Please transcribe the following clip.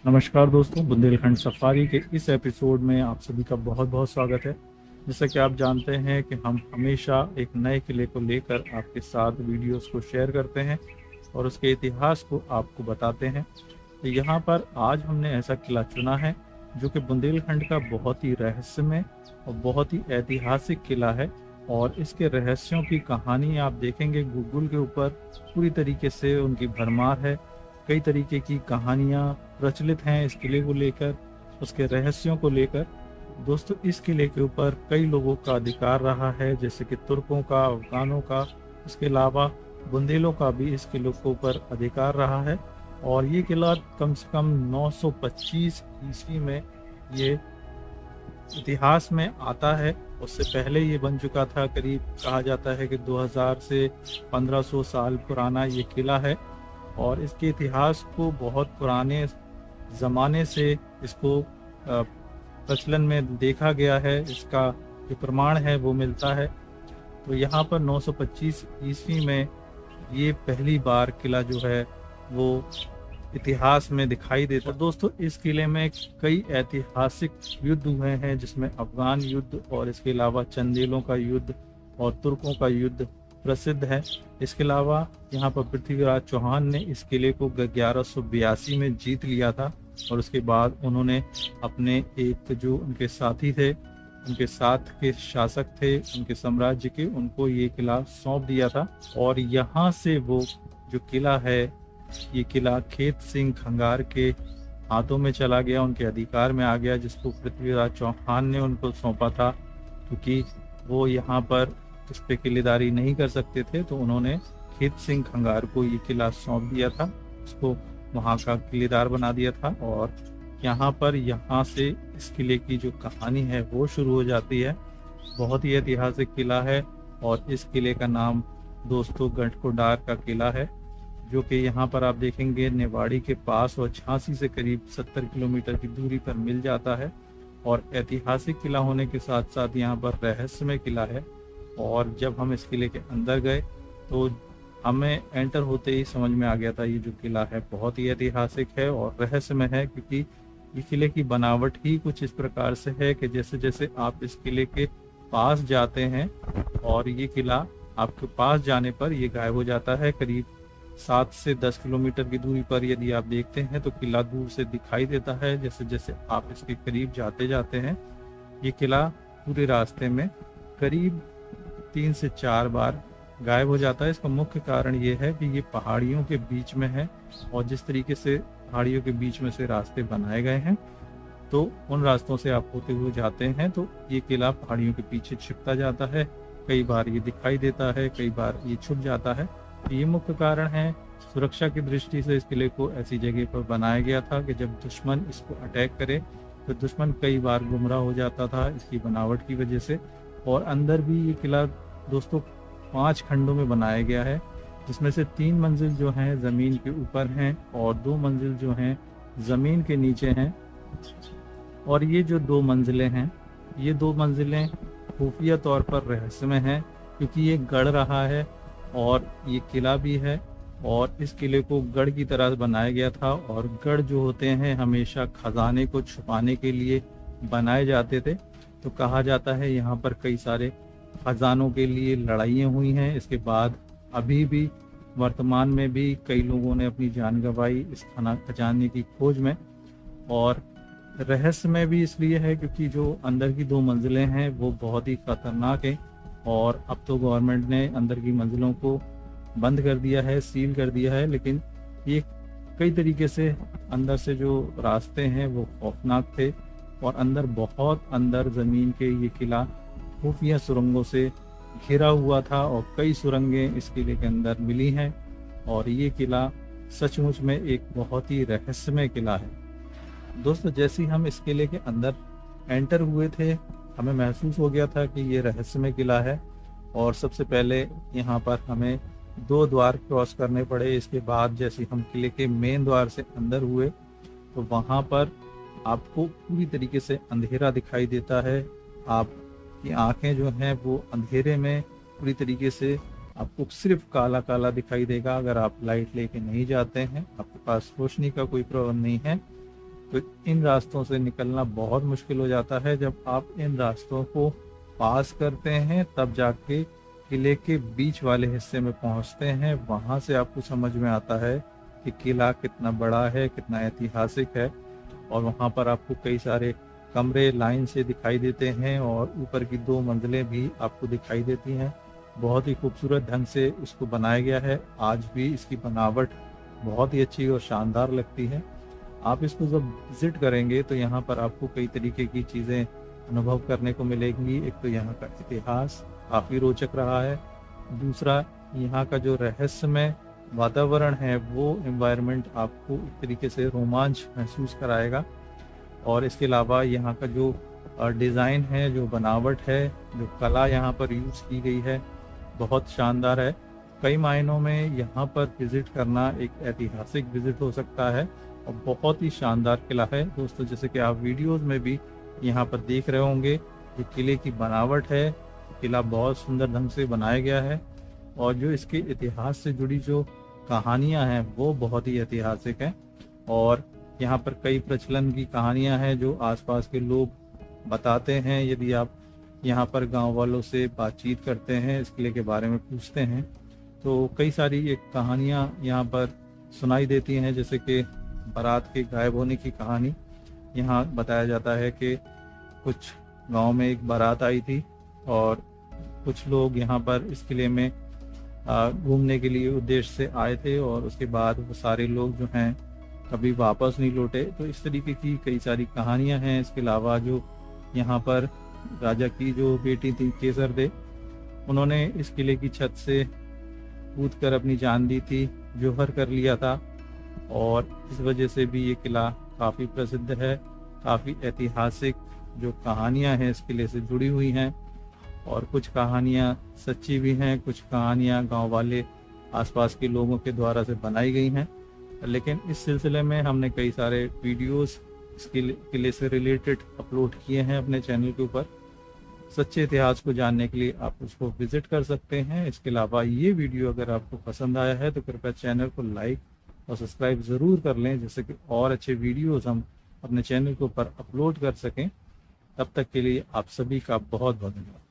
नमस्कार दोस्तों, बुंदेलखंड सफारी के इस एपिसोड में आप सभी का बहुत बहुत स्वागत है। जैसा कि आप जानते हैं कि हम हमेशा एक नए किले को लेकर आपके साथ वीडियोस को शेयर करते हैं और उसके इतिहास को आपको बताते हैं। तो यहाँ पर आज हमने ऐसा किला चुना है जो कि बुंदेलखंड का बहुत ही रहस्यमय और बहुत ही ऐतिहासिक किला है। और इसके रहस्यों की कहानी आप देखेंगे गूगल के ऊपर पूरी तरीके से उनकी भरमार है। कई तरीके की कहानियाँ प्रचलित हैं इस किले को लेकर, उसके रहस्यों को लेकर। दोस्तों, इस किले के ऊपर कई लोगों का अधिकार रहा है, जैसे कि तुर्कों का, अफगानों का, इसके अलावा बुंदेलों का भी इस किले के ऊपर अधिकार रहा है। और ये किला कम से कम 925 ईस्वी में ये इतिहास में आता है। उससे पहले ये बन चुका था। करीब कहा जाता है कि 2000 से 1500 साल पुराना ये किला है। और इसके इतिहास को बहुत पुराने ज़माने से इसको प्रचलन में देखा गया है। इसका जो प्रमाण है वो मिलता है। तो यहाँ पर 925 ईस्वी में ये पहली बार किला जो है वो इतिहास में दिखाई देता है। दोस्तों, इस किले में कई ऐतिहासिक युद्ध हुए हैं, जिसमें अफगान युद्ध और इसके अलावा चंदेलों का युद्ध और तुर्कों का युद्ध प्रसिद्ध है। इसके अलावा यहाँ पर पृथ्वीराज चौहान ने इस किले को 1182 में जीत लिया था। और उसके बाद उन्होंने अपने एक जो उनके साथी थे, उनके साथ के शासक थे उनके साम्राज्य के, उनको ये किला सौंप दिया था। और यहाँ से वो जो किला है, ये किला खेत सिंह खंगार के हाथों में चला गया, उनके अधिकार में आ गया, जिसको पृथ्वीराज चौहान ने उनको सौंपा था। क्योंकि वो यहाँ पर इस पे किलेदारी नहीं कर सकते थे, तो उन्होंने खेत सिंह खंगार को ये किला सौंप दिया था, उसको वहाँ का किलेदार बना दिया था। और यहाँ से इस किले की जो कहानी है वो शुरू हो जाती है। बहुत ही ऐतिहासिक किला है। और इस किले का नाम दोस्तों गढ़कोडार का किला है, जो कि यहाँ पर आप देखेंगे निवाड़ी के पास और झांसी से करीब 70 किलोमीटर की दूरी पर मिल जाता है। और ऐतिहासिक किला होने के साथ साथ यहाँ पर रहस्यमय किला है। और जब हम इस किले के अंदर गए तो हमें एंटर होते ही समझ में आ गया था ये जो किला है बहुत ही ऐतिहासिक है और रहस्यमय है। क्योंकि ये किले की बनावट ही कुछ इस प्रकार से है कि जैसे जैसे आप इस किले के पास जाते हैं और ये किला आपके पास जाने पर ये गायब हो जाता है। करीब 7 से 10 किलोमीटर की दूरी पर यदि आप देखते हैं तो किला दूर से दिखाई देता है। जैसे जैसे आप इसके करीब जाते जाते हैं, ये किला पूरे रास्ते में करीब 3 से 4 बार गायब हो जाता है। इसका मुख्य कारण ये है कि ये पहाड़ियों के बीच में है। और जिस तरीके से पहाड़ियों के बीच में से रास्ते बनाए गए हैं, तो उन रास्तों से आप होते हुए जाते हैं तो ये किला पहाड़ियों के पीछे छिपता जाता है। कई बार ये दिखाई देता है, कई बार ये छुप जाता है। ये मुख्य कारण है। सुरक्षा की दृष्टि से इस किले को ऐसी जगह पर बनाया गया था कि जब दुश्मन इसको अटैक करे तो दुश्मन कई बार गुमराह हो जाता था इसकी बनावट की वजह से। और अंदर भी ये किला दोस्तों 5 खंडों में बनाया गया है, जिसमें से 3 मंजिल जो हैं ज़मीन के ऊपर हैं और 2 मंजिल जो हैं ज़मीन के नीचे हैं। और ये जो 2 मंजिलें हैं, ये 2 मंजिलें खुफिया तौर पर रहस्यमय हैं, क्योंकि ये गढ़ रहा है और ये किला भी है। और इस किले को गढ़ की तरह बनाया गया था। और गढ़ जो होते हैं हमेशा खजाने को छुपाने के लिए बनाए जाते थे। तो कहा जाता है यहाँ पर कई सारे खजानों के लिए लड़ाइयाँ हुई हैं। इसके बाद अभी भी वर्तमान में भी कई लोगों ने अपनी जान गंवाई इस खजाने की खोज में। और रहस्यमय भी इसलिए है क्योंकि जो अंदर की 2 मंजिलें हैं वो बहुत ही खतरनाक है। और अब तो गवर्नमेंट ने अंदर की मंजिलों को बंद कर दिया है, सील कर दिया है। लेकिन ये कई तरीके से अंदर से जो रास्ते हैं वो खौफनाक थे। और अंदर बहुत अंदर ज़मीन के ये किला खुफिया सुरंगों से घिरा हुआ था और कई सुरंगें इस किले के अंदर मिली हैं। और ये किला सचमुच में एक बहुत ही रहस्यमय किला है। दोस्तों, जैसे ही हम इस किले के अंदर एंटर हुए थे, हमें महसूस हो गया था कि ये रहस्यमय किला है। और सबसे पहले यहाँ पर हमें 2 द्वार क्रॉस करने पड़े। इसके बाद जैसे हम किले के मेन द्वार से अंदर हुए तो वहाँ पर आपको पूरी तरीके से अंधेरा दिखाई देता है। आपकी आंखें जो हैं वो अंधेरे में पूरी तरीके से आपको सिर्फ काला काला दिखाई देगा। अगर आप लाइट लेके नहीं जाते हैं, आपके पास रोशनी का कोई प्रबंध नहीं है, तो इन रास्तों से निकलना बहुत मुश्किल हो जाता है। जब आप इन रास्तों को पास करते हैं तब जाके किले के बीच वाले हिस्से में पहुंचते हैं। वहां से आपको समझ में आता है कि किला कितना बड़ा है, कितना ऐतिहासिक है। और वहां पर आपको कई सारे कमरे लाइन से दिखाई देते हैं और ऊपर की 2 मंजिलें भी आपको दिखाई देती हैं। बहुत ही खूबसूरत ढंग से इसको बनाया गया है। आज भी इसकी बनावट बहुत ही अच्छी और शानदार लगती है। आप इसको जब विजिट करेंगे तो यहाँ पर आपको कई तरीके की चीज़ें अनुभव करने को मिलेंगी। एक तो यहाँ का इतिहास काफ़ी रोचक रहा है, दूसरा यहाँ का जो रहस्यमय वातावरण है वो एनवायरनमेंट आपको एक तरीके से रोमांच महसूस कराएगा। और इसके अलावा यहाँ का जो डिज़ाइन है, जो बनावट है, जो कला यहाँ पर यूज़ की गई है, बहुत शानदार है। कई मायनों में यहाँ पर विज़िट करना एक ऐतिहासिक विज़िट हो सकता है और बहुत ही शानदार किला है दोस्तों। जैसे कि आप वीडियोस में भी यहाँ पर देख रहे होंगे, जो किले की बनावट है, किला बहुत सुंदर ढंग से बनाया गया है। और जो इसके इतिहास से जुड़ी जो कहानियाँ हैं वो बहुत ही ऐतिहासिक हैं। और यहाँ पर कई प्रचलन की कहानियाँ हैं जो आसपास के लोग बताते हैं। यदि आप यहाँ पर गांव वालों से बातचीत करते हैं, इस किले के बारे में पूछते हैं, तो कई सारी एक कहानियाँ यहाँ पर सुनाई देती हैं। जैसे कि बारात के गायब होने की कहानी यहाँ बताया जाता है कि कुछ गांव में एक बारात आई थी और कुछ लोग यहाँ पर इस किले में घूमने के लिए उद्देश्य से आए थे और उसके बाद वो सारे लोग जो हैं कभी वापस नहीं लौटे। तो इस तरीके की कई सारी कहानियां हैं। इसके अलावा जो यहाँ पर राजा की जो बेटी थी केसर दे, उन्होंने इस किले की छत से कूद कर अपनी जान दी थी, जौहर कर लिया था। और इस वजह से भी ये किला काफ़ी प्रसिद्ध है। काफ़ी ऐतिहासिक जो कहानियां हैं इस किले से जुड़ी हुई हैं और कुछ कहानियां सच्ची भी हैं, कुछ कहानियां गांव वाले आसपास के लोगों के द्वारा से बनाई गई हैं। लेकिन इस सिलसिले में हमने कई सारे वीडियोस इस किले से रिलेटेड अपलोड किए हैं अपने चैनल के ऊपर। सच्चे इतिहास को जानने के लिए आप उसको विजिट कर सकते हैं। इसके अलावा ये वीडियो अगर आपको पसंद आया है तो कृपया चैनल को लाइक और सब्सक्राइब ज़रूर कर लें, जिससे कि और अच्छे वीडियोस हम अपने चैनल के ऊपर अपलोड कर सकें। तब तक के लिए आप सभी का बहुत बहुत धन्यवाद।